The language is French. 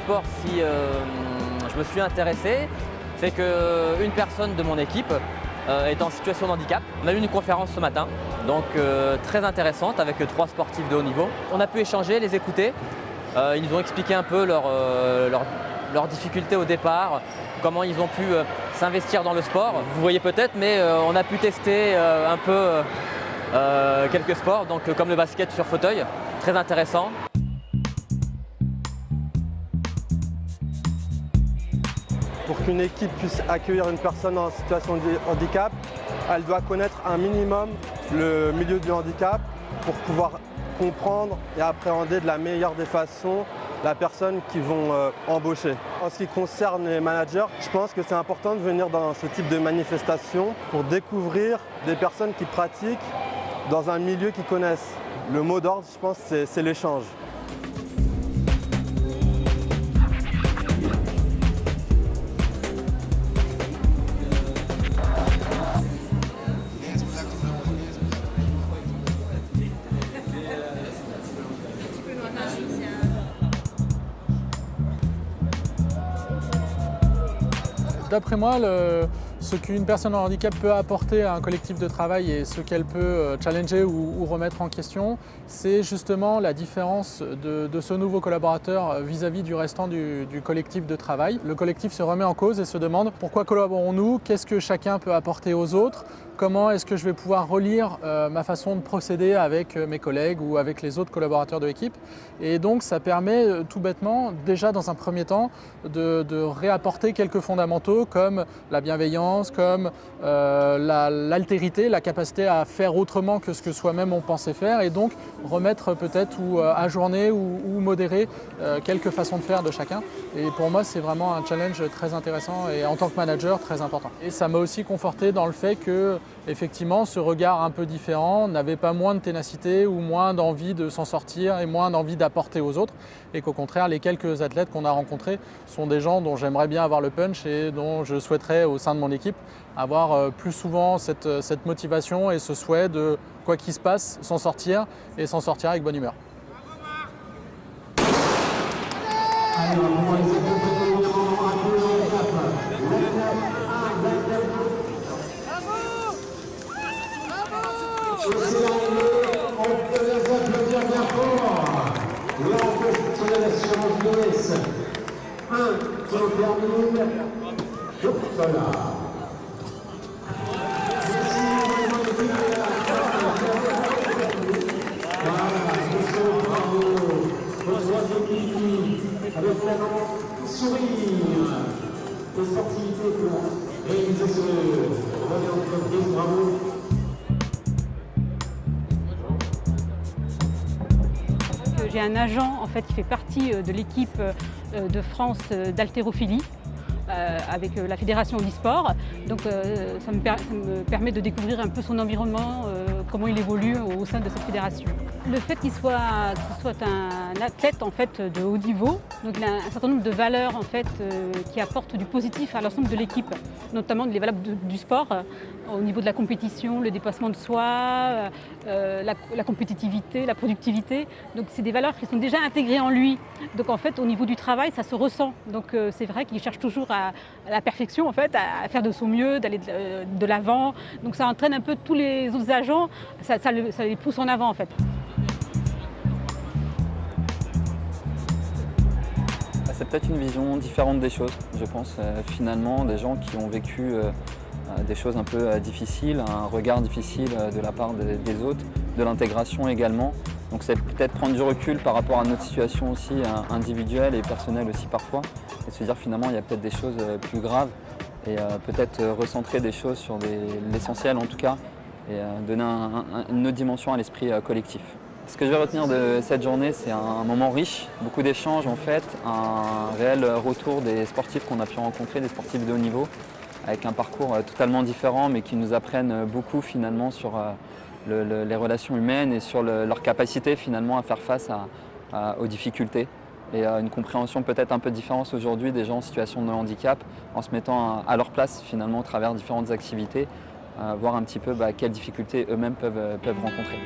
sport si je me suis intéressé, c'est qu'une personne de mon équipe est en situation de handicap. On a eu une conférence ce matin, donc très intéressante avec 3 sportifs de haut niveau. On a pu échanger, les écouter. Ils nous ont expliqué un peu leurs difficultés au départ, comment ils ont pu s'investir dans le sport. Vous voyez peut-être, mais on a pu tester un peu quelques sports, donc comme le basket sur fauteuil, très intéressant. Pour qu'une équipe puisse accueillir une personne en situation de handicap, elle doit connaître un minimum le milieu du handicap pour pouvoir comprendre et appréhender de la meilleure des façons la personne qu'ils vont embaucher. En ce qui concerne les managers, je pense que c'est important de venir dans ce type de manifestation pour découvrir des personnes qui pratiquent dans un milieu qu'ils connaissent. Le mot d'ordre, je pense, c'est l'échange. D'après moi, ce qu'une personne en handicap peut apporter à un collectif de travail et ce qu'elle peut challenger ou remettre en question, c'est justement la différence de ce nouveau collaborateur vis-à-vis du restant du collectif de travail. Le collectif se remet en cause et se demande pourquoi collaborons-nous, qu'est-ce que chacun peut apporter aux autres, comment est-ce que je vais pouvoir relire ma façon de procéder avec mes collègues ou avec les autres collaborateurs de l'équipe. Et donc ça permet tout bêtement, déjà dans un premier temps, de réapporter quelques fondamentaux comme la bienveillance, comme l'altérité, la capacité à faire autrement que ce que soi-même on pensait faire et donc remettre peut-être ou ajourner ou modérer quelques façons de faire de chacun. Et pour moi c'est vraiment un challenge très intéressant et en tant que manager très important. Et ça m'a aussi conforté dans le fait que effectivement ce regard un peu différent n'avait pas moins de ténacité ou moins d'envie de s'en sortir et moins d'envie d'apporter aux autres et qu'au contraire les quelques athlètes qu'on a rencontrés sont des gens dont j'aimerais bien avoir le punch et dont je souhaiterais au sein de mon équipe avoir plus souvent cette motivation et ce souhait de quoi qu'il se passe s'en sortir et s'en sortir avec bonne humeur. Avec la sourire et sportivité pour réaliser ce revers d'entreprise. Bravo. J'ai un agent en fait, qui fait partie de l'équipe de France d'haltérophilie avec la Fédération e-sport. Donc ça me permet de découvrir un peu son environnement, comment il évolue au sein de cette fédération. Le fait qu'il soit un athlète en fait, de haut niveau, donc il a un certain nombre de valeurs en fait, qui apportent du positif à l'ensemble de l'équipe, notamment les valeurs du sport, au niveau de la compétition, le dépassement de soi, la compétitivité, la productivité. Donc c'est des valeurs qui sont déjà intégrées en lui. Donc en fait au niveau du travail ça se ressent. Donc c'est vrai qu'il cherche toujours à la perfection en fait, à faire de son mieux, d'aller de l'avant. Donc ça entraîne un peu tous les autres agents, ça les pousse en avant en fait. C'est peut-être une vision différente des choses, je pense. Finalement, des gens qui ont vécu des choses un peu difficiles, un regard difficile de la part des autres, de l'intégration également. Donc c'est peut-être prendre du recul par rapport à notre situation aussi individuelle et personnelle aussi parfois, et se dire finalement il y a peut-être des choses plus graves et peut-être recentrer des choses sur l'essentiel en tout cas et donner une autre dimension à l'esprit collectif. Ce que je vais retenir de cette journée, c'est un moment riche, beaucoup d'échanges en fait, un réel retour des sportifs qu'on a pu rencontrer, des sportifs de haut niveau, avec un parcours totalement différent mais qui nous apprennent beaucoup finalement sur les relations humaines et sur leur capacité finalement à faire face aux difficultés. Et une compréhension peut-être un peu différente aujourd'hui des gens en situation de handicap, en se mettant à leur place finalement au travers différentes activités, voir un petit peu quelles difficultés eux-mêmes peuvent rencontrer.